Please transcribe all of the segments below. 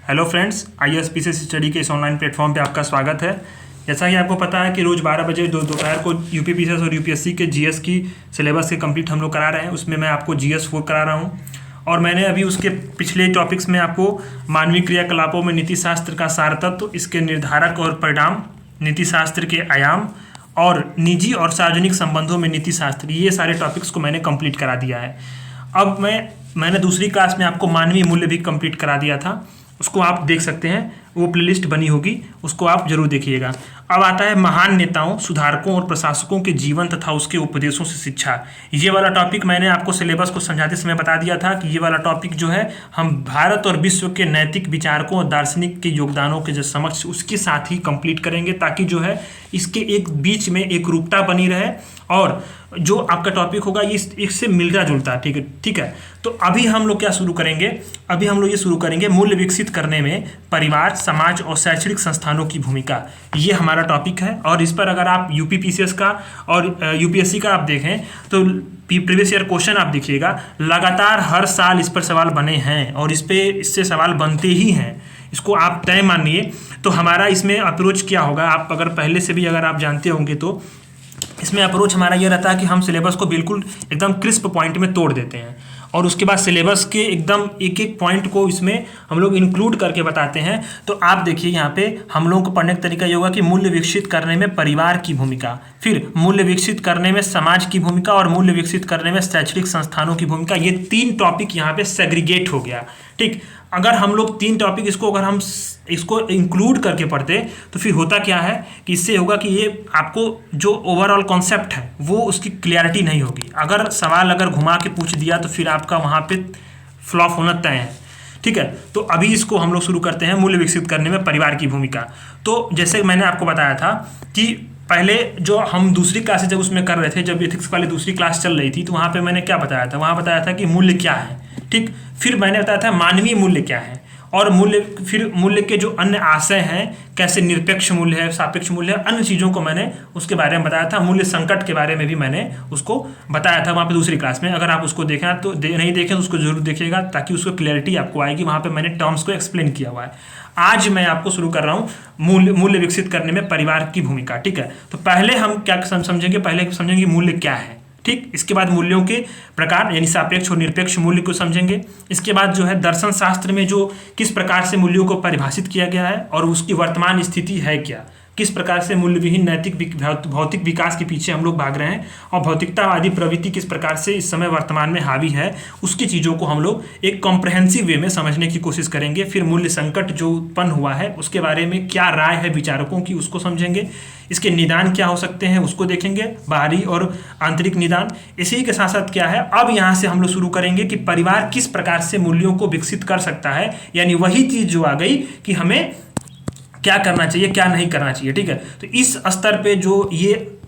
Hello friends, IAS-PCS study के इस online platform पे आपका स्वागत है। जैसा कि आपको पता है कि रोज़ 12 बजे दोपहर को UP-PCS और UPSC के GS की सिलेबस के कंप्लीट हम लोग करा रहे हैं। उसमें मैं आपको GS 4 करा रहा हूँ और मैंने अभी उसके पिछले टॉपिक्स में आपको मानवीय क्रियाकलापों में नीति शास्त्र का सार तत्व, इसके निर्धारक और परिणाम, नीति शास्त्र के आयाम और निजी और सार्वजनिक संबंधों में नीति शास्त्र, ये सारे टॉपिक्स को मैंने कंप्लीट करा दिया है। अब मैंने दूसरी क्लास में आपको मानवीय मूल्य भी कंप्लीट करा दिया था, उसको आप देख सकते हैं, वो प्लेलिस्ट बनी होगी, उसको आप जरूर देखिएगा। अब आता है महान नेताओं, सुधारकों और प्रशासकों के जीवन तथा उसके उपदेशों से शिक्षा। ये वाला टॉपिक मैंने आपको सिलेबस को समझाते समय बता दिया था कि ये वाला टॉपिक जो है हम भारत और विश्व के नैतिक विचारकों और दार्शनिक के योगदानों के जो समक्ष उसके साथ ही कंप्लीट करेंगे, ताकि जो है इसके एक बीच में एक रूपता बनी रहे और जो आपका टॉपिक होगा ये इससे मिलता जुलता। ठीक है। तो अभी हम लोग क्या शुरू करेंगे, अभी हम लोग ये शुरू करेंगे मूल्य विकसित करने में परिवार, समाज और शैक्षणिक संस्थानों की भूमिका। ये हमारा टॉपिक है और इस पर अगर आप UP-PCS का और UPSC का आप देखें तो प्रीवियस ईयर क्वेश्चन आप देखिएगा, लगातार हर साल इस पर सवाल बने हैं और इससे सवाल बनते ही हैं। इसको आप तय मानिए। तो हमारा इसमें अप्रोच क्या होगा, आप अगर पहले से भी अगर आप जानते होंगे तो इसमें अप्रोच हमारा ये रहता है कि हम सिलेबस को बिल्कुल एकदम क्रिस्प पॉइंट में तोड़ देते हैं और उसके बाद सिलेबस के एकदम एक एक पॉइंट को इसमें हम लोग इंक्लूड करके बताते हैं। तो आप देखिए यहाँ पे हम लोगों को पढ़ने का तरीका ये होगा कि मूल्य विकसित करने में परिवार की भूमिका, फिर मूल्य विकसित करने में समाज की भूमिका और मूल्य विकसित करने में शैक्षणिक संस्थानों की भूमिका। ये 3 टॉपिक यहाँ पे सेग्रीगेट हो गया। ठीक, अगर हम लोग 3 टॉपिक अगर हम इसको इंक्लूड करके पढ़ते तो फिर होता क्या है कि इससे होगा कि ये आपको जो ओवरऑल कॉन्सेप्ट है वो उसकी क्लियरिटी नहीं होगी। अगर सवाल घुमा के पूछ दिया तो फिर आपका वहाँ पे फ्लॉप होना तय है। ठीक है, तो अभी इसको हम लोग शुरू करते हैं, मूल्य विकसित करने में परिवार की भूमिका। तो जैसे मैंने आपको बताया था कि पहले जो हम दूसरी क्लास जब उसमें कर रहे थे, जब एथिक्स वाली दूसरी क्लास चल रही थी, तो वहाँ पे मैंने क्या बताया था, वहाँ बताया था कि मूल्य क्या है। ठीक, फिर मैंने बताया था मानवीय मूल्य क्या है और फिर मूल्य के जो अन्य आशय हैं, कैसे निरपेक्ष मूल्य है, सापेक्ष मूल्य है, अन्य चीज़ों को मैंने उसके बारे में बताया था। मूल्य संकट के बारे में भी मैंने उसको बताया था वहाँ पे दूसरी क्लास में। अगर आप उसको देखना तो नहीं देखें तो उसको जरूर देखिएगा, ताकि उसको क्लैरिटी आपको आएगी। वहाँ पे मैंने टर्म्स को एक्सप्लेन किया हुआ है। आज मैं आपको शुरू कर रहा हूँ मूल्य विकसित करने में परिवार की भूमिका। ठीक है, तो पहले हम क्या समझेंगे, पहले समझेंगे मूल्य क्या है। ठीक, इसके बाद मूल्यों के प्रकार यानी सापेक्ष और निरपेक्ष मूल्य को समझेंगे। इसके बाद जो है दर्शन शास्त्र में जो किस प्रकार से मूल्यों को परिभाषित किया गया है और उसकी वर्तमान स्थिति है क्या, किस प्रकार से मूल्य विहीन नैतिक भौतिक विकास के पीछे हम लोग भाग रहे हैं और भौतिकतावादी प्रवृत्ति किस प्रकार से इस समय वर्तमान में हावी है, उसकी चीज़ों को हम लोग एक कॉम्प्रहेंसिव वे में समझने की कोशिश करेंगे। फिर मूल्य संकट जो उत्पन्न हुआ है उसके बारे में क्या राय है विचारकों की, उसको समझेंगे। इसके निदान क्या हो सकते हैं उसको देखेंगे, बाहरी और आंतरिक निदान। इसी के साथ साथ क्या है, अब यहाँ से हम लोग शुरू करेंगे कि परिवार किस प्रकार से मूल्यों को विकसित कर सकता है, यानी वही चीज़ जो आ गई कि हमें क्या करना चाहिए, क्या नहीं करना चाहिए। ठीक है, तो इस स्तर पे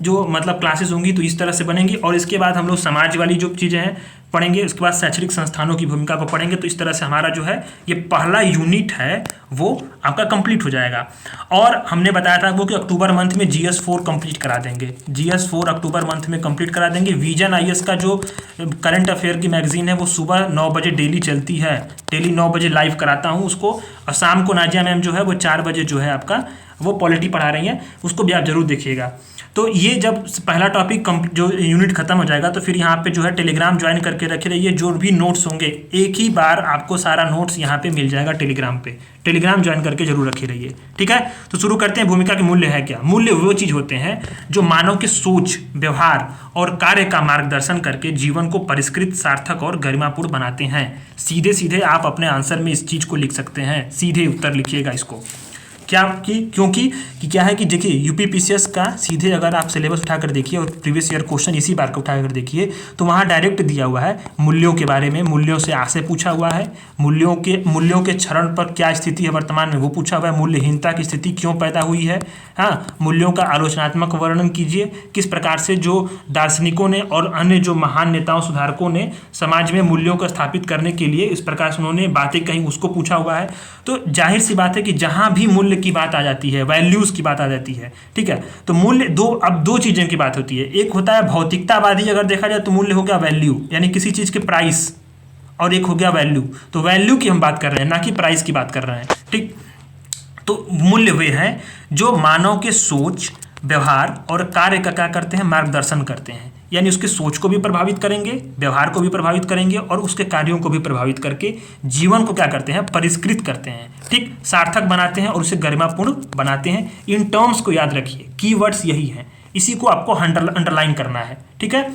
जो मतलब क्लासेस होंगी तो इस तरह से बनेंगी। और इसके बाद हम लोग समाज वाली जो चीज़ें हैं पढ़ेंगे, उसके बाद शैक्षणिक संस्थानों की भूमिका को पढ़ेंगे। तो इस तरह से हमारा जो है ये पहला यूनिट है वो आपका कंप्लीट हो जाएगा। और हमने बताया था वो कि अक्टूबर मंथ में GS 4 कंप्लीट करा देंगे। GS 4 अक्टूबर मंथ में कंप्लीट करा देंगे। विजन IAS का जो करंट अफेयर की मैगजीन है वो सुबह 9 बजे डेली चलती है, डेली 9 बजे लाइव कराता हूँ उसको। और शाम को नाजिया मैम जो है वो 4 बजे जो है आपका वो पॉलिटी पढ़ा रही हैं, उसको भी आप जरूर देखिएगा। तो ये जब पहला टॉपिक जो यूनिट खत्म हो जाएगा तो फिर यहाँ पे जो है टेलीग्राम ज्वाइन करके रखे रहिए। जो भी नोट्स होंगे एक ही बार आपको सारा नोट्स यहाँ पे मिल जाएगा टेलीग्राम पे। टेलीग्राम ज्वाइन करके जरूर रखे रहिए। ठीक है, तो शुरू करते हैं। भूमिका के मूल्य है क्या। मूल्य वो चीज़ होते हैं जो मानव के सोच, व्यवहार और कार्य का मार्गदर्शन करके जीवन को परिष्कृत, सार्थक और गरिमापूर्ण बनाते हैं। सीधे सीधे आप अपने आंसर में इस चीज़ को लिख सकते हैं, सीधे उत्तर लिखिएगा इसको। क्योंकि क्या है कि देखिए UP-PCS का सीधे अगर आप सिलेबस उठाकर देखिए और प्रीवियस ईयर क्वेश्चन इसी बार का उठाकर देखिए तो वहाँ डायरेक्ट दिया हुआ है मूल्यों के बारे में। मूल्यों से आशय पूछा हुआ है, मूल्यों के क्षरण पर क्या स्थिति है वर्तमान में वो पूछा हुआ है, मूल्यहीनता की स्थिति क्यों पैदा हुई है। हाँ, मूल्यों का आलोचनात्मक वर्णन कीजिए, किस प्रकार से जो दार्शनिकों ने और अन्य जो महान नेताओं, सुधारकों ने समाज में मूल्यों को स्थापित करने के लिए इस प्रकार से उन्होंने बातें कहीं, उसको पूछा हुआ है। तो जाहिर सी बात है कि जहाँ भी मूल्य की बात आ जाती है, वैल्यूज की बात आ जाती है, ठीक है, तो मूल्य अब दो चीजें की बात होती है। एक होता है भौतिकतावादी, अगर देखा जाए तो मूल्य हो गया वैल्यू, यानी किसी चीज के प्राइस, और एक हो गया वैल्यू। तो वैल्यू की हम बात कर रहे हैं, ना कि प्राइस की बात कर रहे हैं। ठीक। तो मूल्य वे हैं जो मानव के सोच, व्यवहार और कार्य का क्या करते हैं, मार्गदर्शन करते हैं। यानी उसके सोच को भी प्रभावित करेंगे, व्यवहार को भी प्रभावित करेंगे और उसके कार्यों को भी प्रभावित करके जीवन को क्या करते हैं, परिष्कृत करते हैं, ठीक, सार्थक बनाते हैं और उसे गरिमापूर्ण बनाते हैं। इन टर्म्स को याद रखिए, कीवर्ड्स यही हैं, इसी को आपको अंडरलाइन करना है, ठीक है।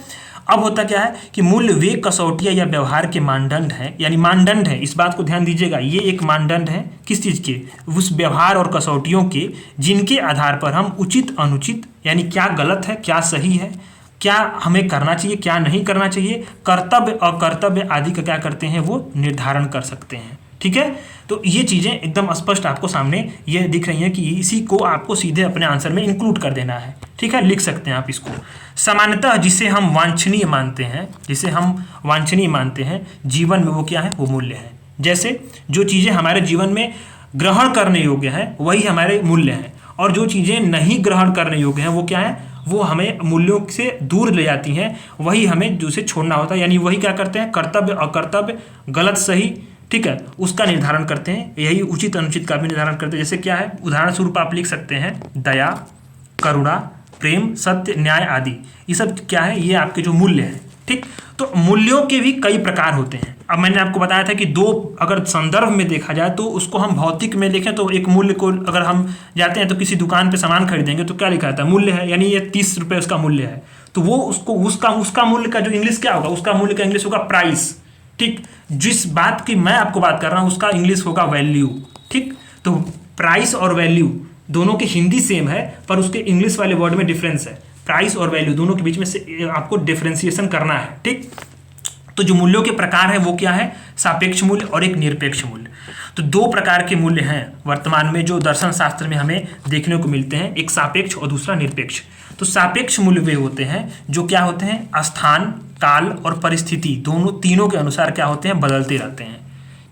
अब होता क्या है कि मूल्य वे कसौटियाँ या व्यवहार के मानदंड हैं, यानी मानदंड है, इस बात को ध्यान दीजिएगा, ये एक मानदंड है किस चीज़ के, उस व्यवहार और कसौटियों के जिनके आधार पर हम उचित अनुचित, यानी क्या गलत है क्या सही है, क्या हमें करना चाहिए क्या नहीं करना चाहिए, कर्तव्य अकर्तव्य आदि का क्या करते हैं, वो निर्धारण कर सकते हैं, ठीक है। तो ये चीज़ें एकदम स्पष्ट आपको सामने ये दिख रही हैं कि इसी को आपको सीधे अपने आंसर में इंक्लूड कर देना है, ठीक है, लिख सकते हैं आप इसको। सामान्यतः जिसे हम वांछनीय मानते हैं, जिसे हम वांछनीय मानते हैं जीवन में, वो क्या है, वो मूल्य है। जैसे जो चीज़ें हमारे जीवन में ग्रहण करने योग्य हैं वही हमारे मूल्य हैं, और जो चीज़ें नहीं ग्रहण करने योग्य हैं वो क्या है, वो हमें मूल्यों से दूर ले जाती हैं, वही हमें जो से छोड़ना होता है। यानी वही क्या करते हैं, कर्तव्य अकर्तव्य, गलत सही, ठीक है, उसका निर्धारण करते हैं, यही उचित अनुचित का भी निर्धारण करते हैं। जैसे क्या है, उदाहरण स्वरूप आप लिख सकते हैं दया, करुणा, प्रेम, सत्य, न्याय आदि, ये सब क्या है, ये आपके जो मूल्य हैं, ठीक। तो मूल्यों के भी कई प्रकार होते हैं। अब मैंने आपको बताया था कि दो अगर संदर्भ में देखा जाए तो उसको हम भौतिक में देखें तो एक मूल्य को अगर हम जाते हैं तो किसी दुकान पे सामान खरीदेंगे तो क्या लिखा रहता है, मूल्य है, यानी ये 30 रुपये उसका मूल्य है, तो वो उसको उसका मूल्य का जो इंग्लिश क्या होगा, उसका मूल्य का इंग्लिश होगा प्राइस, ठीक। जिस बात की मैं आपको बात कर रहा हूँ उसका इंग्लिश होगा वैल्यू, ठीक। तो प्राइस और वैल्यू दोनों की हिंदी सेम है पर उसके इंग्लिश वाले वर्ड में डिफरेंस है। प्राइस और वैल्यू दोनों के बीच में से आपको डिफरेंशिएशन करना है, ठीक। तो जो मूल्यों के प्रकार हैं वो क्या है, सापेक्ष मूल्य और एक निरपेक्ष मूल्य। तो दो प्रकार के मूल्य हैं वर्तमान में जो दर्शन शास्त्र में हमें देखने को मिलते हैं, एक सापेक्ष और दूसरा निरपेक्ष। तो सापेक्ष मूल्य वे होते हैं जो क्या होते हैं, स्थान, काल और परिस्थिति तीनों के अनुसार क्या होते हैं, बदलते रहते हैं।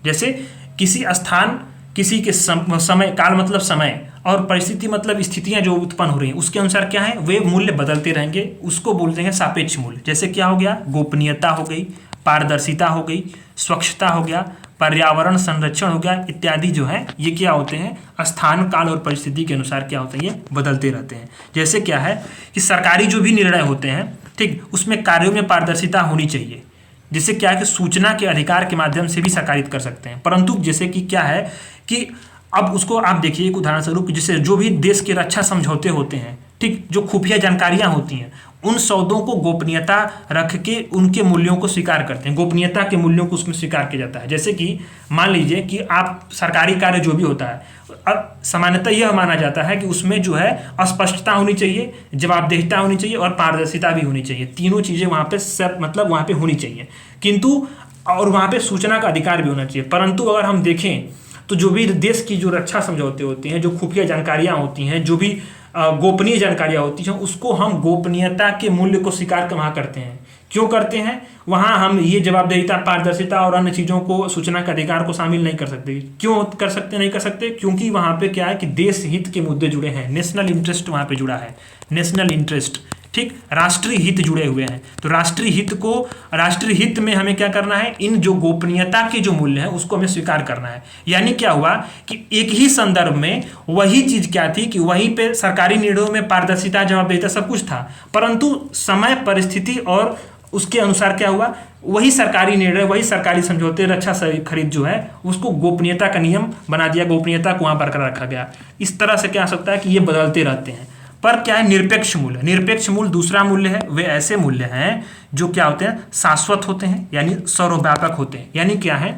जैसे किसी स्थान, किसी के समय, काल मतलब समय और परिस्थिति मतलब स्थितियां जो उत्पन्न हो रही हैं उसके अनुसार क्या है, वे मूल्य बदलते रहेंगे, उसको बोलते हैं सापेक्ष मूल्य। जैसे क्या हो गया, गोपनीयता हो गई, पारदर्शिता हो गई, स्वच्छता हो गया, पर्यावरण संरक्षण हो गया इत्यादि जो है ये क्या होते हैं, स्थान, काल और परिस्थिति के अनुसार क्या होते हैं, ये बदलते रहते हैं। जैसे क्या है कि सरकारी जो भी निर्णय होते हैं, ठीक, उसमें कार्यों में पारदर्शिता होनी चाहिए। जिससे क्या है कि सूचना के अधिकार के माध्यम से भी साकारित कर सकते हैं, परंतु जैसे कि क्या है कि अब उसको आप देखिए एक उदाहरण स्वरूप, जिससे जो भी देश के रक्षा समझौते होते हैं, ठीक, जो खुफिया जानकारियां होती हैं उन सौदों को गोपनीयता रख के उनके मूल्यों को स्वीकार करते हैं, गोपनीयता के मूल्यों को उसमें स्वीकार किया जाता है। जैसे कि मान लीजिए कि आप सरकारी कार्य जो भी होता है, अब सामान्यतः यह माना जाता है कि उसमें जो है स्पष्टता होनी चाहिए, जवाबदेहिता होनी चाहिए और पारदर्शिता भी होनी चाहिए, तीनों चीज़ें वहाँ पे सब मतलब वहाँ पे होनी चाहिए, किंतु और वहाँ पे सूचना का अधिकार भी होना चाहिए। परंतु अगर हम देखें तो जो भी देश की जो रक्षा समझौते होते हैं, जो खुफिया जानकारियाँ होती हैं, जो भी गोपनीय जानकारियाँ होती हैं, उसको हम गोपनीयता के मूल्य को स्वीकार वहाँ करते हैं। क्यों करते हैं, वहाँ हम ये जवाबदेहिता, पारदर्शिता और अन्य चीज़ों को, सूचना के अधिकार को शामिल नहीं कर सकते। क्यों कर सकते नहीं कर सकते, क्योंकि वहाँ पे क्या है कि देश हित के मुद्दे जुड़े हैं, नेशनल इंटरेस्ट वहाँ पे जुड़ा है, नेशनल इंटरेस्ट, ठीक, राष्ट्रीय हित जुड़े हुए हैं। तो राष्ट्रीय हित में हमें क्या करना है, इन जो गोपनीयता के जो मूल्य हैं उसको हमें स्वीकार करना है। यानी क्या हुआ कि एक ही संदर्भ में वही चीज क्या थी कि वहीं पे सरकारी निर्णयों में पारदर्शिता, जवाबदेहिता सब कुछ था, परंतु समय, परिस्थिति और उसके अनुसार क्या हुआ, वही सरकारी निर्णय, वही सरकारी समझौते, रक्षा खरीद जो है उसको गोपनीयता का नियम बना दिया, गोपनीयता को वहाँ बरकरार रखा गया। इस तरह से क्या हो सकता है कि ये बदलते रहते हैं। पर क्या है, निरपेक्ष मूल्य, निरपेक्ष मूल्य दूसरा मूल्य है। वे ऐसे मूल्य हैं जो क्या होते हैं, शाश्वत होते हैं, यानी सर्वव्यापक होते हैं। यानी क्या है,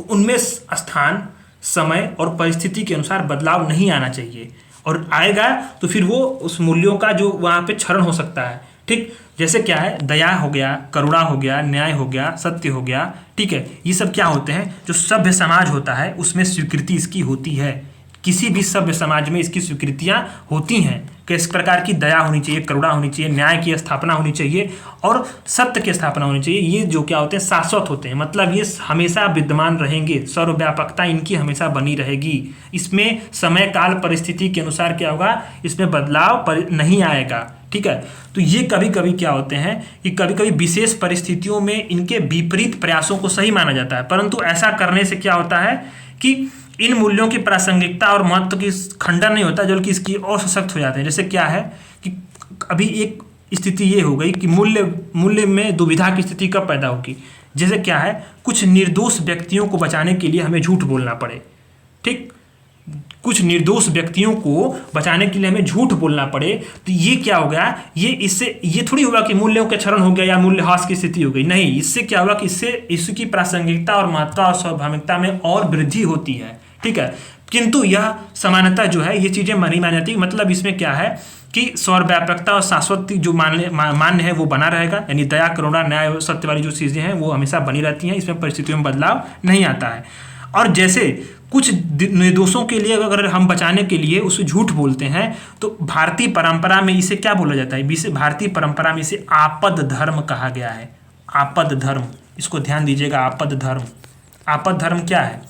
उनमें स्थान, समय और परिस्थिति के अनुसार बदलाव नहीं आना चाहिए, और आएगा तो फिर वो उस मूल्यों का जो वहाँ पे क्षरण हो सकता है, ठीक। जैसे क्या है, दया हो गया, करुणा हो गया, न्याय हो गया, सत्य हो गया, ठीक है, ये सब क्या होते हैं, जो सभ्य समाज होता है उसमें स्वीकृति इसकी होती है। किसी भी सभ्य समाज में इसकी स्वीकृतियां होती हैं कि इस प्रकार की दया होनी चाहिए, करुणा होनी चाहिए, न्याय की स्थापना होनी चाहिए और सत्य की स्थापना होनी चाहिए। ये जो क्या होते हैं, शाश्वत होते हैं, मतलब ये हमेशा विद्यमान रहेंगे, सर्वव्यापकता इनकी हमेशा बनी रहेगी। इसमें समय, काल, परिस्थिति के अनुसार क्या होगा, इसमें बदलाव नहीं आएगा, ठीक है। तो ये कभी कभी क्या होते हैं कि कभी कभी विशेष परिस्थितियों में इनके विपरीत प्रयासों को सही माना जाता है, परंतु ऐसा करने से क्या होता है कि इन मूल्यों की प्रासंगिकता और महत्व की खंडन नहीं होता, बल्कि इसकी और सशक्त हो जाते हैं। जैसे क्या है कि अभी एक स्थिति ये हो गई कि मूल्य में दुविधा की स्थिति कब पैदा होगी, जैसे क्या है, कुछ निर्दोष व्यक्तियों को बचाने के लिए हमें झूठ बोलना पड़े। ठीक, कुछ निर्दोष व्यक्तियों को बचाने के लिए हमें झूठ बोलना पड़े, तो ये क्या हो गया, ये थोड़ी होगा कि मूल्यों का क्षरण हो गया या मूल्यह्रास की स्थिति हो गई। नहीं, इससे क्या होगा कि इससे इसकी प्रासंगिकता और महत्ता और स्वाभाविकता में और वृद्धि होती है। ठीक है, किंतु यह समानता जो है, ये चीजें नहीं मानी जाती। मतलब इसमें क्या है कि सर्वव्यापकता और शाश्वत जो मान्य है वो बना रहेगा, यानी दया, करुणा, न्याय और सत्य वाली जो चीजें हैं वो हमेशा बनी रहती हैं, इसमें परिस्थितियों में बदलाव नहीं आता है। और जैसे कुछ निर्दोषों के लिए अगर हम बचाने के लिए उसे झूठ बोलते हैं, तो भारतीय परंपरा में इसे क्या बोला जाता है, भारतीय परंपरा में इसे आपद धर्म कहा गया है। आपद धर्म, इसको ध्यान दीजिएगा। आपद धर्म, आपद धर्म क्या है,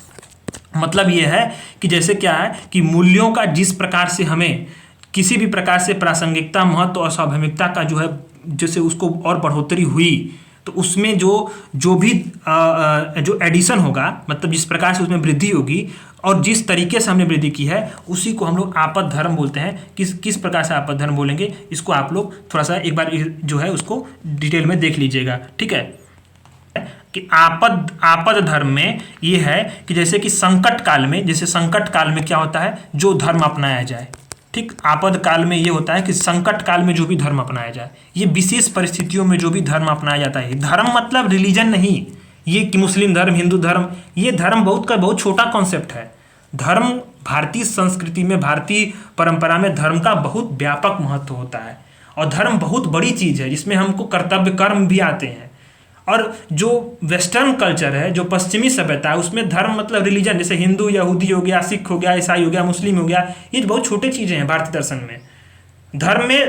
मतलब ये है कि जैसे क्या है कि मूल्यों का जिस प्रकार से हमें किसी भी प्रकार से प्रासंगिकता, महत्व और स्वाभाविकता का जो है, जैसे उसको और बढ़ोतरी हुई, तो उसमें जो भी जो एडिशन होगा, मतलब जिस प्रकार से उसमें वृद्धि होगी और जिस तरीके से हमने वृद्धि की है, उसी को हम लोग आपद धर्म बोलते हैं। किस प्रकार से आपद धर्म बोलेंगे, इसको आप लोग थोड़ा सा एक बार जो है उसको डिटेल में देख लीजिएगा। ठीक है, कि आपद धर्म में ये है कि जैसे कि संकट काल में, जैसे संकट काल में क्या होता है, जो धर्म अपनाया जाए। ठीक, आपद काल में ये होता है कि संकट काल में जो भी धर्म अपनाया जाए, ये विशेष परिस्थितियों में जो भी धर्म अपनाया जाता है। धर्म मतलब रिलीजन नहीं, ये कि मुस्लिम धर्म, हिंदू धर्म, ये धर्म बहुत छोटा कॉन्सेप्ट है। धर्म भारतीय संस्कृति में, भारतीय परंपरा में धर्म का बहुत व्यापक महत्व होता है, और धर्म बहुत बड़ी चीज है जिसमें हमको कर्तव्य कर्म भी आते हैं। और जो वेस्टर्न कल्चर है, जो पश्चिमी सभ्यता है, उसमें धर्म मतलब रिलीजन, जैसे हिंदू, यहूदी हो गया, सिख हो गया, ईसाई हो गया, मुस्लिम हो गया, ये बहुत छोटे चीजें हैं भारतीय दर्शन में।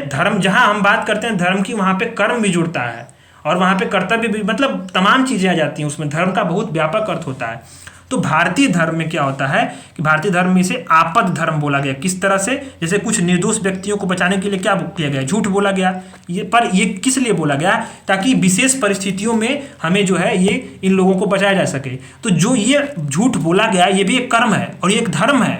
धर्म जहां हम बात करते हैं धर्म की, वहां पे कर्म भी जुड़ता है और वहां पे कर्तव्य भी, मतलब तमाम चीजें आ जाती हैं उसमें। धर्म का बहुत व्यापक अर्थ होता है। तो भारतीय धर्म में क्या होता है कि भारतीय धर्म में इसे आपद धर्म बोला गया। किस तरह से, जैसे कुछ निर्दोष व्यक्तियों को बचाने के लिए क्या किया गया, झूठ बोला गया। ये किस लिए बोला गया, ताकि विशेष परिस्थितियों में हमें जो है ये इन लोगों को बचाया जा सके। तो जो ये झूठ बोला गया, ये भी एक कर्म है और ये एक धर्म है,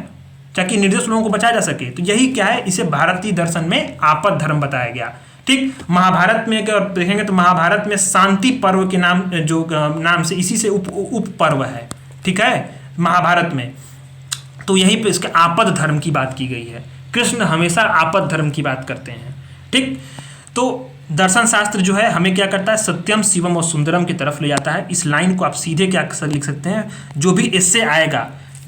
ताकि निर्दोष लोगों को बचाया जा सके। तो यही क्या है, इसे भारतीय दर्शन में आपद धर्म बताया गया। ठीक, महाभारत में अगर देखेंगे तो महाभारत में शांति पर्व के नाम से इसी से उप पर्व है। ठीक है, महाभारत में, तो यहीं पे इसके आपद धर्म की बात की गई है। कृष्ण हमेशा आपद धर्म की बात करते हैं। ठीक, तो दर्शन शास्त्र जो है हमें क्या करता है, सत्यम, शिवम और सुंदरम की तरफ ले जाता है। इस लाइन को आप सीधे क्या लिख सकते हैं, जो भी इससे आएगा,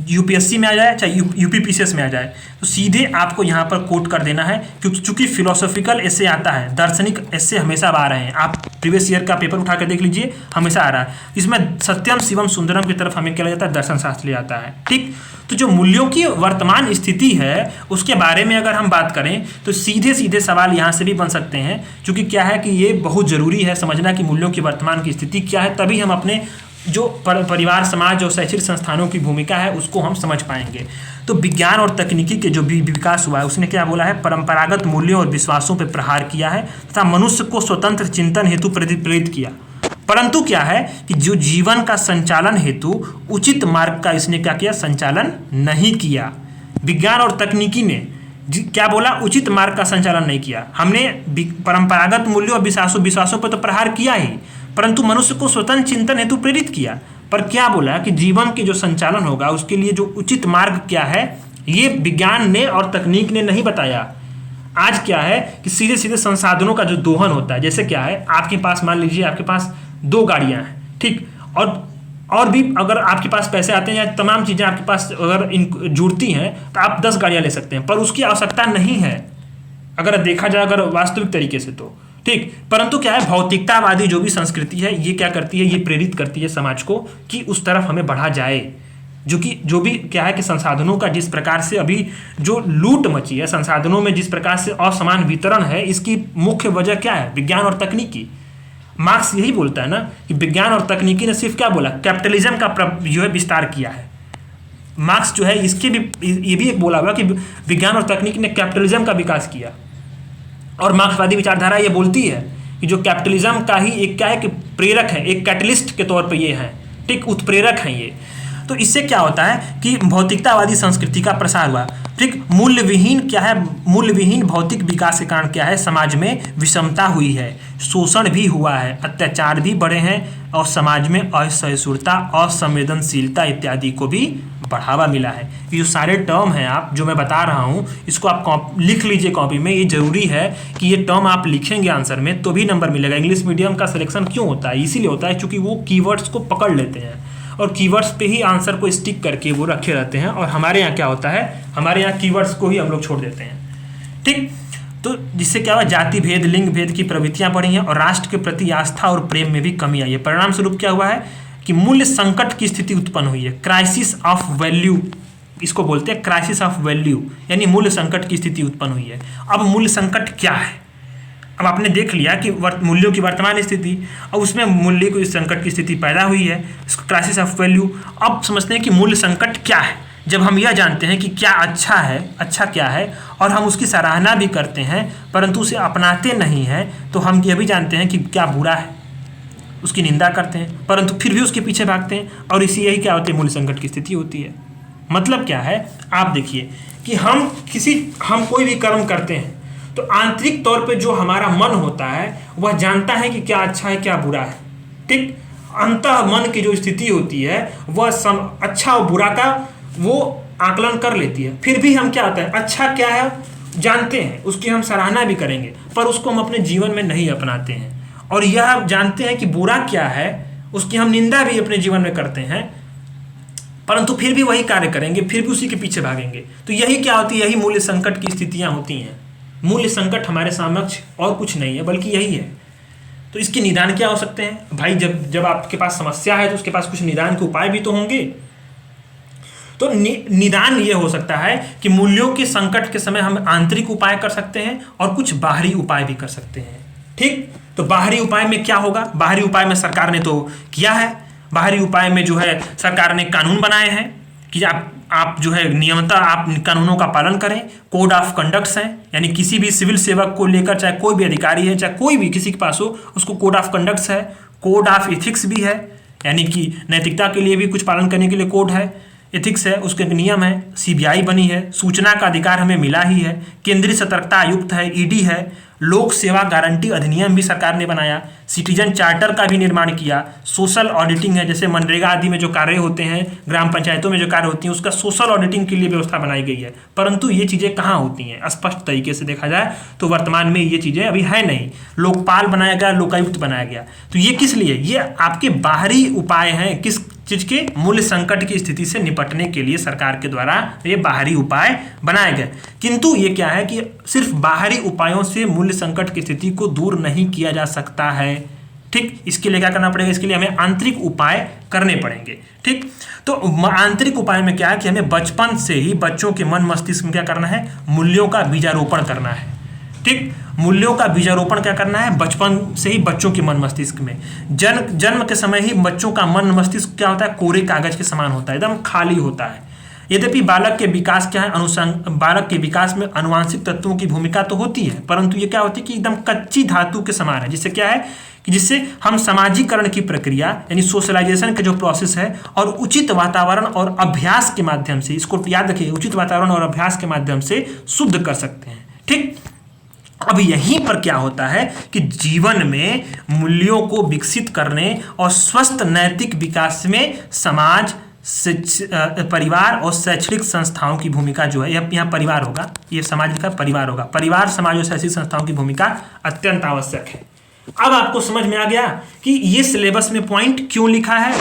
यूपीएससी में आ जाए चाहे यूपीपीसीएस में आ जाए, तो सीधे आपको यहाँ पर कोट कर देना है, क्योंकि चूंकि फिलोसॉफिकल ऐसे आता है, दार्शनिक ऐसे हमेशा आ रहे हैं। आप प्रीवियस ईयर का पेपर उठा कर देख लीजिए, हमेशा आ रहा है। इसमें सत्यम, शिवम, सुंदरम की तरफ हमें क्या ले जाता है, दर्शन शास्त्र ले जाता है। ठीक, तो जो मूल्यों की वर्तमान स्थिति है उसके बारे में अगर हम बात करें तो सीधे सीधे सवाल यहाँ से भी बन सकते हैं, क्योंकि क्या है कि ये बहुत जरूरी है समझना कि मूल्यों की वर्तमान की स्थिति क्या है, तभी हम अपने जो परिवार, समाज और शैक्षिक संस्थानों की भूमिका है उसको हम समझ पाएंगे। तो विज्ञान और तकनीकी के जो भी विकास हुआ है उसने क्या बोला है, परंपरागत मूल्यों और विश्वासों पर प्रहार किया है तथा मनुष्य को स्वतंत्र चिंतन हेतु प्रेरित किया। परंतु क्या है कि जो जीवन का संचालन हेतु उचित मार्ग का इसने क्या किया, संचालन नहीं किया। विज्ञान और तकनीकी ने क्या बोला, उचित मार्ग का संचालन नहीं किया। हमने परंपरागत मूल्यों और विश्वासों पर तो प्रहार किया ही, परंतु मनुष्य को स्वतंत्र चिंतन हेतु प्रेरित किया। पर क्या बोला कि जीवन के जो संचालन होगा उसके लिए जो उचित मार्ग क्या है, ये विज्ञान ने और तकनीक ने नहीं बताया। आज क्या है कि सीधे सीधे संसाधनों का जो दोहन होता है, जैसे क्या है, आपके पास मान लीजिए आपके पास 2 गाड़ियां हैं, ठीक, और भी अगर आपके पास पैसे आते हैं या तमाम चीजें आपके पास अगर जुड़ती हैं तो आप 10 गाड़ियां ले सकते हैं, पर उसकी आवश्यकता नहीं है अगर देखा जाए अगर वास्तविक तरीके से तो। ठीक, परंतु क्या है, भौतिकतावादी जो भी संस्कृति है ये क्या करती है, ये प्रेरित करती है समाज को कि उस तरफ हमें बढ़ा जाए। जो भी क्या है कि संसाधनों का जिस प्रकार से अभी जो लूट मची है, संसाधनों में जिस प्रकार से असमान वितरण है, इसकी मुख्य वजह क्या है, विज्ञान और तकनीकी। मार्क्स यही बोलता है ना कि विज्ञान और तकनीकी ने सिर्फ क्या बोला, कैपिटलिज्म का जो है विस्तार किया है। मार्क्स जो है इसके भी ये भी एक बोला हुआ कि विज्ञान और तकनीकी ने कैपिटलिज्म का विकास किया। और मार्क्सवादी विचारधारा ये बोलती है कि जो कैपिटलिज्म का ही एक क्या है कि प्रेरक है, एक कैटलिस्ट के तौर पे ये है, ठीक, उत्प्रेरक है ये। तो इससे क्या होता है कि भौतिकतावादी संस्कृति का प्रसार हुआ। ठीक, मूल्यविहीन क्या है, मूल्यविहीन भौतिक विकास के कारण क्या है, समाज में विषमता हुई है, शोषण भी हुआ है, अत्याचार भी बढ़े हैं और समाज में असहिष्णुता, असंवेदनशीलता इत्यादि को भी बढ़ावा मिला है। ये जो सारे टर्म हैं आप जो मैं बता रहा हूँ, इसको आप लिख लीजिए कॉपी में। ये जरूरी है कि ये टर्म आप लिखेंगे आंसर में तो भी नंबर मिलेगा। इंग्लिश मीडियम का सिलेक्शन क्यों होता है, इसीलिए होता है क्योंकि वो कीवर्ड्स को पकड़ लेते हैं और कीवर्ड्स पे ही आंसर को स्टिक करके वो रखे रहते हैं। और हमारे यहाँ क्या होता है, हमारे यहाँ कीवर्ड्स को ही हम लोग छोड़ देते हैं। ठीक, तो जिससे क्या हुआ, जाति भेद, लिंग भेद की प्रवृत्तियां बढ़ी हैं और राष्ट्र के प्रति आस्था और प्रेम में भी कमी आई है। परिणाम स्वरूप क्या हुआ है कि मूल्य संकट की स्थिति उत्पन्न हुई है। क्राइसिस ऑफ वैल्यू इसको बोलते हैं, क्राइसिस ऑफ वैल्यू, यानी मूल्य संकट की स्थिति उत्पन्न हुई है। अब मूल्य संकट क्या है, अब आपने देख लिया कि मूल्यों की वर्तमान स्थिति, और उसमें मूल्य को इस संकट की स्थिति पैदा हुई है, इसको क्राइसिस ऑफ वैल्यू। अब समझते हैं कि मूल्य संकट क्या है। जब हम यह जानते हैं कि क्या अच्छा है, अच्छा क्या है, और हम उसकी सराहना भी करते हैं परंतु उसे अपनाते नहीं हैं, तो हम यह भी जानते हैं कि क्या बुरा है, उसकी निंदा करते हैं परंतु फिर भी उसके पीछे भागते हैं, और इसी यही क्या होती है, मूल्य संकट की स्थिति होती है। मतलब क्या है, आप देखिए कि हम कोई भी कर्म करते हैं तो आंतरिक तौर पे जो हमारा मन होता है वह जानता है कि क्या अच्छा है क्या बुरा है। ठीक, अंतः मन की जो स्थिति होती है वह अच्छा और बुरा का वो आकलन कर लेती है। फिर भी हम क्या होता है, अच्छा क्या है जानते हैं, उसकी हम सराहना भी करेंगे पर उसको हम अपने जीवन में नहीं अपनाते हैं, और यह जानते हैं कि बुरा क्या है उसकी हम निंदा भी अपने जीवन में करते हैं परंतु फिर भी वही कार्य करेंगे, फिर भी उसी के पीछे भागेंगे। तो यही क्या होती है, यही मूल्य संकट की स्थितियां होती हैं। मूल्य संकट हमारे समक्ष और कुछ नहीं है बल्कि यही है। तो इसके निदान क्या हो सकते हैं भाई, जब आपके पास समस्या है तो उसके पास कुछ निदान के उपाय भी तो होंगे। तो निदान ये हो सकता है कि मूल्यों के संकट के समय हम आंतरिक उपाय कर सकते हैं और कुछ बाहरी उपाय भी कर सकते हैं। ठीक, तो बाहरी उपाय में क्या होगा, बाहरी उपाय में सरकार ने तो किया है। बाहरी उपाय में जो है सरकार ने कानून बनाए हैं कि आप जो है नियमतः आप कानूनों का पालन करें। कोड ऑफ कंडक्ट्स हैं, यानी किसी भी सिविल सेवक को लेकर, चाहे कोई भी अधिकारी है, चाहे कोई भी किसी के पास हो, उसको कोड ऑफ कंडक्ट्स है। कोड ऑफ एथिक्स भी है, यानी कि नैतिकता के लिए भी कुछ पालन करने के लिए कोड है, एथिक्स है, उसके नियम है। सीबीआई बनी है, सूचना का अधिकार हमें मिला ही है, केंद्रीय सतर्कता आयुक्त है, ईडी है, लोक सेवा गारंटी अधिनियम भी सरकार ने बनाया, सिटीजन चार्टर का भी निर्माण किया, सोशल ऑडिटिंग है, जैसे मनरेगा आदि में जो कार्य होते हैं, ग्राम पंचायतों में जो कार्य होती हैं, उसका सोशल ऑडिटिंग के लिए व्यवस्था बनाई गई है। परंतु ये चीज़ें कहाँ होती हैं, स्पष्ट तरीके से देखा जाए तो वर्तमान में ये चीज़ें अभी है नहीं। लोकपाल बनाया गया, लोकायुक्त बनाया गया, तो ये किस लिए, ये आपके बाहरी उपाय हैं। किस चीज के, मूल्य संकट की स्थिति से निपटने के लिए सरकार के द्वारा ये बाहरी उपाय बनाए गए। किंतु ये क्या है कि सिर्फ बाहरी उपायों से मूल्य संकट की स्थिति को दूर नहीं किया जा सकता है। ठीक, इसके लिए क्या करना पड़ेगा, इसके लिए हमें आंतरिक उपाय करने पड़ेंगे। ठीक, तो आंतरिक उपाय में क्या है कि हमें बचपन से ही बच्चों के मन मस्तिष्क में क्या करना है, मूल्यों का बीजारोपण करना है। ठीक, मूल्यों का बीजारोपण क्या करना है, बचपन से ही बच्चों के मन मस्तिष्क में। जन्म के समय ही बच्चों का मन मस्तिष्क क्या होता है, कोरे कागज के समान होता है, एकदम खाली होता है। यद्यपि बालक के विकास क्या है, बालक के विकास में अनुवांशिक तत्वों की भूमिका तो होती है, परंतु ये क्या होती है कि एकदम कच्ची धातु के समान है। जिससे क्या है कि जिससे हम सामाजिकरण की प्रक्रिया यानी सोशलाइजेशन का जो प्रोसेस है और उचित वातावरण और अभ्यास के माध्यम से, इसको याद रखिए, उचित वातावरण और अभ्यास के माध्यम से शुद्ध कर सकते हैं। ठीक, अब यहीं पर क्या होता है कि जीवन में मूल्यों को विकसित करने और स्वस्थ नैतिक विकास में समाज, परिवार और शैक्षणिक संस्थाओं की भूमिका जो है, यहाँ परिवार होगा, ये समाज का परिवार होगा, परिवार, समाज और शैक्षणिक संस्थाओं की भूमिका अत्यंत आवश्यक है। अब आपको समझ में आ गया कि ये सिलेबस में पॉइंट क्यों लिखा है।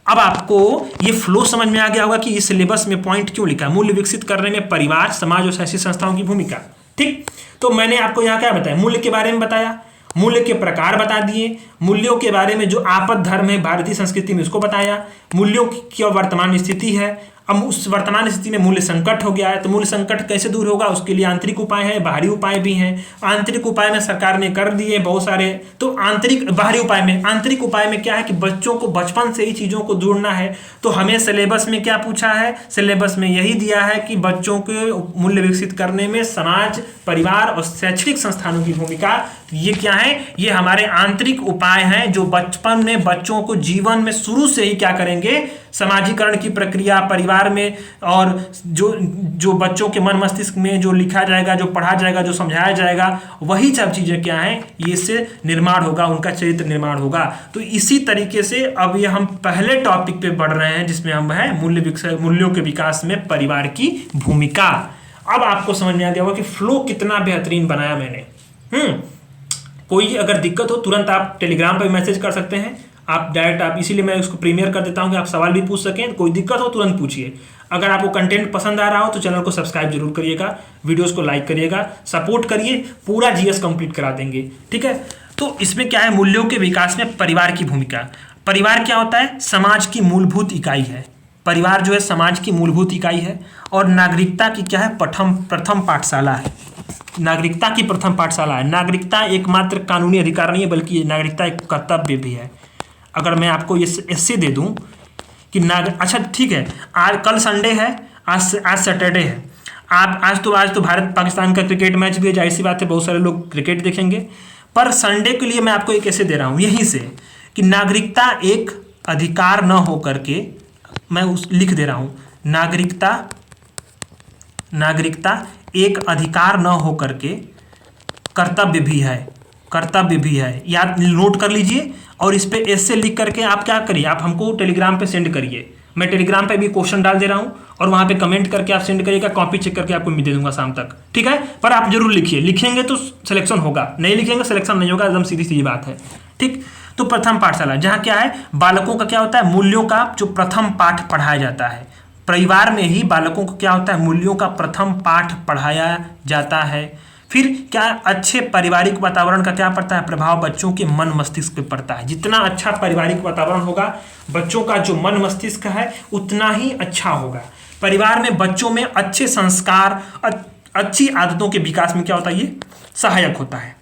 अब आपको ये फ्लो समझ में आ गया होगा कि इस सिलेबस में पॉइंट क्यों लिखा है। मूल्य विकसित करने में परिवार, समाज और शैक्षिक संस्थाओं की भूमिका। ठीक, तो मैंने आपको यहाँ क्या बताया, मूल्य के बारे में बताया, मूल्य के प्रकार बता दिए, मूल्यों के बारे में जो आपद धर्म है भारतीय संस्कृति में उसको बताया, मूल्यों की वर्तमान स्थिति है। अब उस वर्तमान स्थिति में मूल्य संकट हो गया है, तो मूल्य संकट कैसे दूर होगा, उसके लिए आंतरिक उपाय है, बाहरी उपाय भी हैं। आंतरिक उपाय में सरकार ने कर दिए बहुत सारे, तो आंतरिक बाहरी उपाय में, आंतरिक उपाय में क्या है कि बच्चों को बचपन से ही चीज़ों को जोड़ना है। तो हमें सिलेबस में क्या पूछा है, सिलेबस में यही दिया है कि बच्चों के मूल्य विकसित करने में समाज, परिवार और शैक्षणिक संस्थानों की भूमिका। ये क्या है, ये हमारे आंतरिक उपाय हैं जो बचपन में बच्चों को जीवन में शुरू से ही क्या करेंगे, समाजीकरण की प्रक्रिया परिवार में, और जो बच्चों के मन मस्तिष्क में जो लिखा जाएगा, जो पढ़ा जाएगा, जो समझाया जाएगा, वही सब चीज़ें क्या हैं, ये इससे निर्माण होगा, उनका चरित्र निर्माण होगा। तो इसी तरीके से अब ये हम पहले टॉपिक पे बढ़ रहे हैं जिसमें हम है मूल्यों के विकास में परिवार की भूमिका। अब आपको समझ में आ गया होगा कि फ्लो कितना बेहतरीन बनाया मैंने। कोई अगर दिक्कत हो तुरंत आप टेलीग्राम पर मैसेज कर सकते हैं, आप डायरेक्ट आप, इसीलिए मैं उसको प्रीमियर कर देता हूं कि आप सवाल भी पूछ सकें। कोई दिक्कत हो तुरंत पूछिए। अगर आपको कंटेंट पसंद आ रहा हो तो चैनल को सब्सक्राइब जरूर करिएगा, वीडियोस को लाइक करिएगा, सपोर्ट करिए, पूरा जीएस कंप्लीट करा देंगे, ठीक है। तो इसमें क्या है, मूल्यों के विकास में परिवार की भूमिका। परिवार क्या होता है, समाज की मूलभूत इकाई है। परिवार जो है समाज की मूलभूत इकाई है और नागरिकता की क्या है, प्रथम पाठशाला है। नागरिकता की प्रथम पाठशाला है। नागरिकता एकमात्र कानूनी अधिकार नहीं है, बल्कि नागरिकता एक कर्तव्य भी है। अगर मैं आपको ये ऐसे दे दूं कि अच्छा ठीक है, आज कल संडे है, आज सैटरडे है, आज तो भारत पाकिस्तान का क्रिकेट मैच भी है, जाहिर सी बात है बहुत सारे लोग क्रिकेट देखेंगे। पर संडे के लिए मैं आपको एक ऐसे दे रहा हूँ यहीं से कि नागरिकता एक अधिकार न हो करके, मैं लिख दे रहा हूँ, नागरिकता एक अधिकार न हो करके कर्तव्य भी है। याद नोट कर लीजिए और इस पे ऐसे लिख करके आप क्या करिए, आप हमको टेलीग्राम पे सेंड करिए। मैं टेलीग्राम पे भी क्वेश्चन डाल दे रहा हूँ और वहाँ पे कमेंट करके आप सेंड करिएगा, कॉपी चेक करके आपको मैं दे दूंगा शाम तक, ठीक है। पर आप जरूर लिखिए, लिखेंगे तो सिलेक्शन होगा, नहीं लिखेंगे सिलेक्शन नहीं होगा, एकदम सीधी सी बात है, ठीक। तो प्रथम पाठशाला जहाँ क्या है, बालकों का क्या होता है, मूल्यों का जो प्रथम पाठ पढ़ाया जाता है। परिवार में ही बालकों को क्या होता है, मूल्यों का प्रथम पाठ पढ़ाया जाता है। फिर क्या, अच्छे पारिवारिक वातावरण का क्या पड़ता है, प्रभाव बच्चों के मन मस्तिष्क पे पड़ता है। जितना अच्छा पारिवारिक वातावरण होगा, बच्चों का जो मन मस्तिष्क है उतना ही अच्छा होगा। परिवार में बच्चों में अच्छे संस्कार, अच्छी आदतों के विकास में क्या होता है, ये सहायक होता है,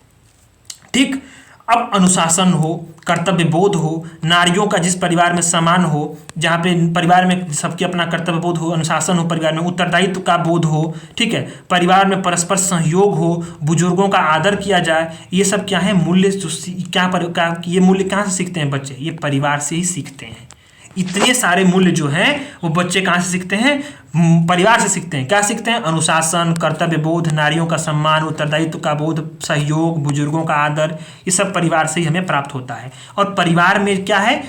ठीक। अब अनुशासन हो, कर्तव्य बोध हो, नारियों का जिस परिवार में सम्मान हो, जहाँ पे परिवार में सबके अपना कर्तव्य बोध हो, अनुशासन हो, परिवार में उत्तरदायित्व का बोध हो, ठीक है, परिवार में परस्पर सहयोग हो, बुजुर्गों का आदर किया जाए, ये सब क्या है, मूल्य ये मूल्य कहाँ से सीखते हैं बच्चे, ये परिवार से ही सीखते हैं। इतने सारे मूल्य जो हैं वो बच्चे कहाँ से सीखते हैं, परिवार से सीखते हैं। क्या सीखते हैं, अनुशासन, कर्तव्य बोध, नारियों का सम्मान, उत्तरदायित्व का बोध, सहयोग, बुजुर्गों का आदर, ये सब परिवार से ही हमें प्राप्त होता है। और परिवार में क्या है,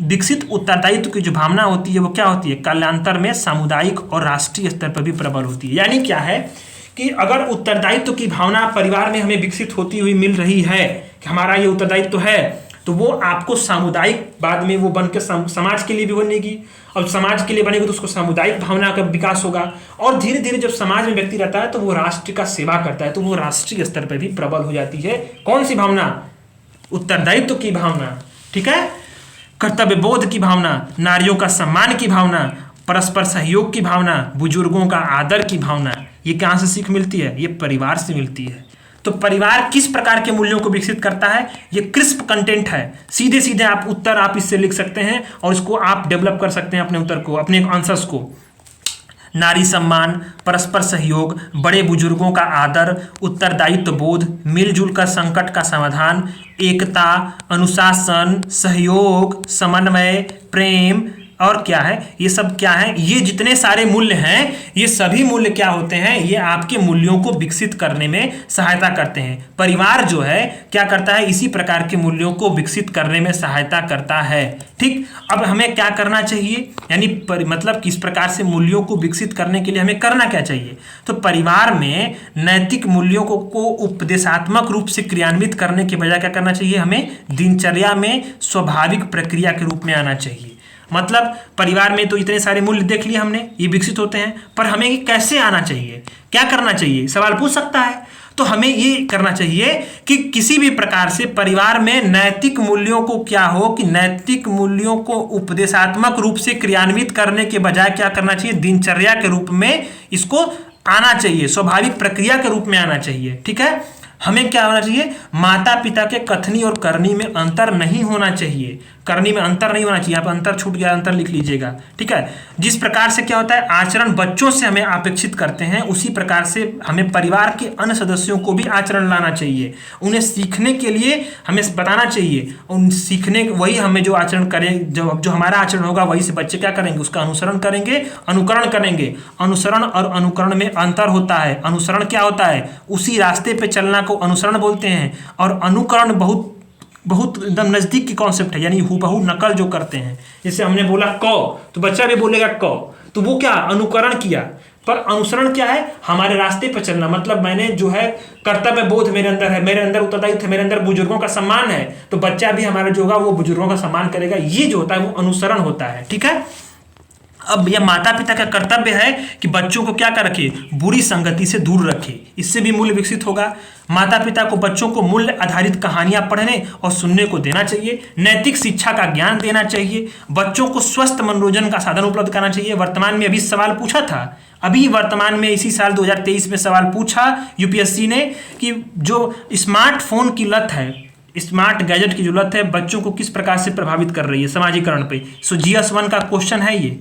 विकसित उत्तरदायित्व की जो भावना होती है वो क्या होती है, कालांतर में सामुदायिक और राष्ट्रीय स्तर पर भी प्रबल होती है। यानी क्या है कि अगर उत्तरदायित्व की भावना परिवार में हमें विकसित होती हुई मिल रही है कि हमारा ये उत्तरदायित्व है, तो वो आपको सामुदायिक, बाद में वो बन के समाज के लिए भी बनेगी, और समाज के लिए बनेगी तो उसको सामुदायिक भावना का विकास होगा। और धीरे धीरे जब समाज में व्यक्ति रहता है तो वो राष्ट्र का सेवा करता है, तो वो राष्ट्रीय स्तर पर भी प्रबल हो जाती है। कौन सी भावना, उत्तरदायित्व की भावना, ठीक है, कर्तव्य बोध की भावना, नारियों का सम्मान की भावना, परस्पर सहयोग की भावना, बुजुर्गों का आदर की भावना। ये कहाँ से सीख मिलती है, ये परिवार से मिलती है। तो परिवार किस प्रकार के मूल्यों को विकसित करता है, ये क्रिस्प कंटेंट है, सीधे सीधे आप उत्तर आप इससे लिख सकते हैं और इसको आप डेवलप कर सकते हैं अपने उत्तर को, अपने आंसर्स को। नारी सम्मान, परस्पर सहयोग, बड़े बुजुर्गों का आदर, उत्तरदायित्व बोध, मिलजुल कर संकट का समाधान, एकता, अनुशासन, सहयोग, समन्वय, प्रेम, और क्या है, ये सब क्या है, ये जितने सारे मूल्य हैं, ये सभी मूल्य क्या होते हैं, ये आपके मूल्यों को विकसित करने में सहायता करते हैं। परिवार जो है क्या करता है, इसी प्रकार के मूल्यों को विकसित करने में सहायता करता है, ठीक। अब हमें क्या करना चाहिए, यानी मतलब किस प्रकार से मूल्यों को विकसित करने के लिए हमें करना क्या चाहिए, तो परिवार में नैतिक मूल्यों को उपदेशात्मक रूप से क्रियान्वित करने के बजाय क्या करना चाहिए, हमें दिनचर्या में स्वाभाविक प्रक्रिया के रूप में आना चाहिए। मतलब परिवार में तो इतने सारे मूल्य देख लिए हमने, ये विकसित होते हैं, पर हमें ये कैसे आना चाहिए, क्या करना चाहिए, सवाल पूछ सकता है। तो हमें ये करना चाहिए कि किसी भी प्रकार से परिवार में नैतिक मूल्यों को क्या हो, कि नैतिक मूल्यों को उपदेशात्मक रूप से क्रियान्वित करने के बजाय क्या करना चाहिए, दिनचर्या के रूप में इसको आना चाहिए, स्वाभाविक प्रक्रिया के रूप में आना चाहिए, ठीक है। हमें क्या होना चाहिए, माता पिता के कथनी और करनी में अंतर नहीं होना चाहिए। करनी में अंतर नहीं होना चाहिए। यहाँ पे अंतर छूट गया, अंतर लिख लीजिएगा, ठीक है। जिस प्रकार से क्या होता है आचरण बच्चों से हमें अपेक्षित करते हैं, उसी प्रकार से हमें परिवार के अन्य सदस्यों को भी आचरण लाना चाहिए। उन्हें सीखने के लिए हमें बताना चाहिए, उन सीखने वही हमें जो आचरण करें, जो हमारा आचरण होगा वही से बच्चे क्या करेंगे, उसका अनुसरण करेंगे, अनुकरण करेंगे। अनुसरण और अनुकरण में अंतर होता है। अनुसरण क्या होता है, उसी रास्ते पे चलना को अनुसरण बोलते हैं, और अनुकरण बहुत बहुत एकदम नज़दीक की कॉन्सेप्ट है, यानी हूबहू नकल जो करते हैं। जैसे हमने बोला क, तो बच्चा भी बोलेगा क, तो वो क्या अनुकरण किया। पर अनुसरण क्या है, हमारे रास्ते पर चलना, मतलब मैंने जो है कर्तव्य बोध मेरे अंदर है, मेरे अंदर उत्तरदायित्व है, मेरे अंदर बुजुर्गों का सम्मान है, तो बच्चा भी हमारा जो होगा वो बुजुर्गों का सम्मान करेगा। ये जो होता है वो अनुसरण होता है, ठीक है। अब यह माता पिता का कर्तव्य है कि बच्चों को क्या कर रखे, बुरी संगति से दूर रखे, इससे भी मूल्य विकसित होगा। माता पिता को बच्चों को मूल्य आधारित कहानियां पढ़ने और सुनने को देना चाहिए। नैतिक शिक्षा का ज्ञान देना चाहिए। बच्चों को स्वस्थ मनोरंजन का साधन उपलब्ध कराना चाहिए। वर्तमान में अभी सवाल पूछा था, अभी वर्तमान में इसी साल 2023 में सवाल पूछा यूपीएससी ने कि जो स्मार्टफोन की लत है, स्मार्ट गैजेट की जो लत है, बच्चों को किस प्रकार से प्रभावित कर रही है समाजीकरण पे। सो GS 1 का क्वेश्चन है ये,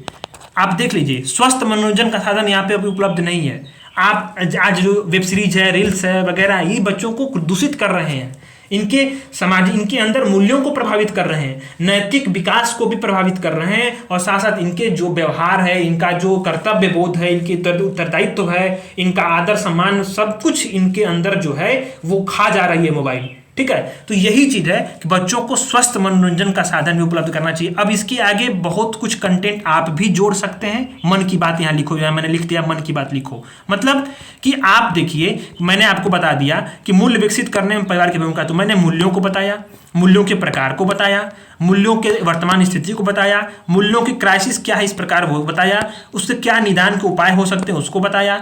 आप देख लीजिए। स्वस्थ मनोरंजन का साधन यहाँ पे अभी उपलब्ध नहीं है। आप आज जो वेब सीरीज है, रील्स है वगैरह, ये बच्चों को दूषित कर रहे हैं, इनके इनके अंदर मूल्यों को प्रभावित कर रहे हैं, नैतिक विकास को भी प्रभावित कर रहे हैं, और साथ साथ इनके जो व्यवहार है, इनका जो कर्तव्य बोध है, इनके उत्तरदायित्व है, इनका आदर सम्मान, सब कुछ इनके अंदर जो है वो खा जा रही है मोबाइल, ठीक है। तो यही चीज है कि बच्चों को स्वस्थ मनोरंजन का साधन भी उपलब्ध करना चाहिए। अब इसके आगे बहुत कुछ कंटेंट आप भी जोड़ सकते हैं। मन की बात यहाँ लिखो, मैंने लिख दिया मन की बात लिखो, मतलब कि आप देखिए मैंने आपको बता दिया कि मूल्य विकसित करने में परिवार की भूमिका, तो मैंने मूल्यों को बताया, मूल्यों के प्रकार को बताया, मूल्यों के वर्तमान स्थिति को बताया, मूल्यों की क्राइसिस क्या है इस प्रकार वो बताया, उससे क्या निदान के उपाय हो सकते हैं उसको बताया,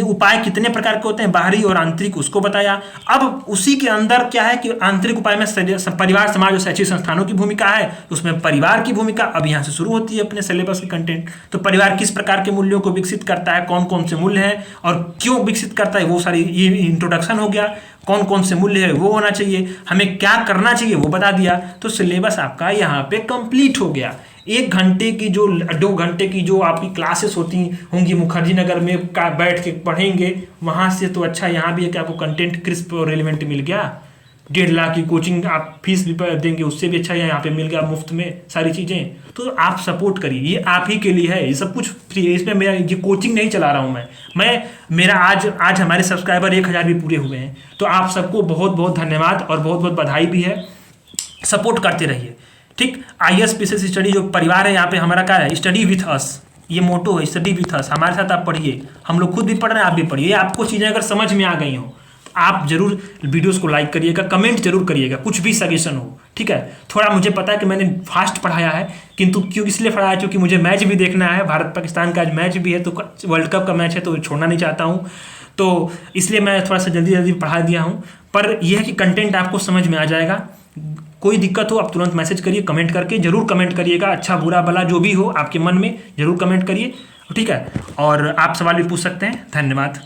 उपाय कितने प्रकार के होते हैं बाहरी और आंतरिक उसको बताया। अब उसी के अंदर क्या है कि आंतरिक उपाय में परिवार समाज और शैक्षिक संस्थानों की भूमिका है, उसमें परिवार की भूमिका अब यहाँ से शुरू होती है अपने सिलेबस के कंटेंट। तो परिवार किस प्रकार के मूल्यों को विकसित करता है, कौन कौन से मूल्य हैं और क्यों विकसित करता है, वो सारी ये इंट्रोडक्शन हो गया। कौन कौन से मूल्य है वो होना चाहिए, हमें क्या करना चाहिए वो बता दिया। तो सिलेबस आपका यहाँ पे कंप्लीट हो गया। 1 घंटे की जो 2 घंटे की जो आपकी क्लासेस होती होंगी मुखर्जी नगर में बैठ के पढ़ेंगे, वहाँ से तो अच्छा यहाँ भी है कि आपको कंटेंट क्रिस्प और रेलिवेंट मिल गया। 1.5 लाख की कोचिंग आप फीस भी देंगे, उससे भी अच्छा यहाँ पे मिल गया मुफ्त में सारी चीज़ें। तो आप सपोर्ट करिए, ये आप ही के लिए है, ये सब कुछ फ्री है। इसमें मेरा ये कोचिंग नहीं चला रहा हूँ मैं मेरा आज हमारे सब्सक्राइबर 1000 भी पूरे हुए हैं। तो आप सबको बहुत बहुत धन्यवाद और बहुत बहुत बधाई भी है। सपोर्ट करते रहिए, ठीक। IAS PCS स्टडी जो परिवार है यहाँ पे हमारा क्या है, स्टडी विथ अस, ये मोटो है, स्टडी विथ अस। हमारे साथ आप पढ़िए, हम लोग खुद भी पढ़ रहे हैं, आप भी पढ़िए। आपको चीज़ें अगर समझ में आ गई हो आप जरूर वीडियोस को लाइक करिएगा, कमेंट जरूर करिएगा, कुछ भी सजेशन हो, ठीक है। थोड़ा मुझे पता है कि मैंने फास्ट पढ़ाया है, किंतु क्यों इसलिए पढ़ाया क्योंकि मुझे मैच भी देखना है, भारत पाकिस्तान का आज मैच भी है, तो वर्ल्ड कप का मैच है तो छोड़ना नहीं चाहता हूँ, तो इसलिए मैं थोड़ा सा जल्दी जल्दी पढ़ा दिया हूँ। पर यह है कि कंटेंट आपको समझ में आ जाएगा। कोई दिक्कत हो आप तुरंत मैसेज करिए, कमेंट करके जरूर कमेंट करिएगा, अच्छा बुरा भला जो भी हो आपके मन में जरूर कमेंट करिए, ठीक है। और आप सवाल भी पूछ सकते हैं। धन्यवाद।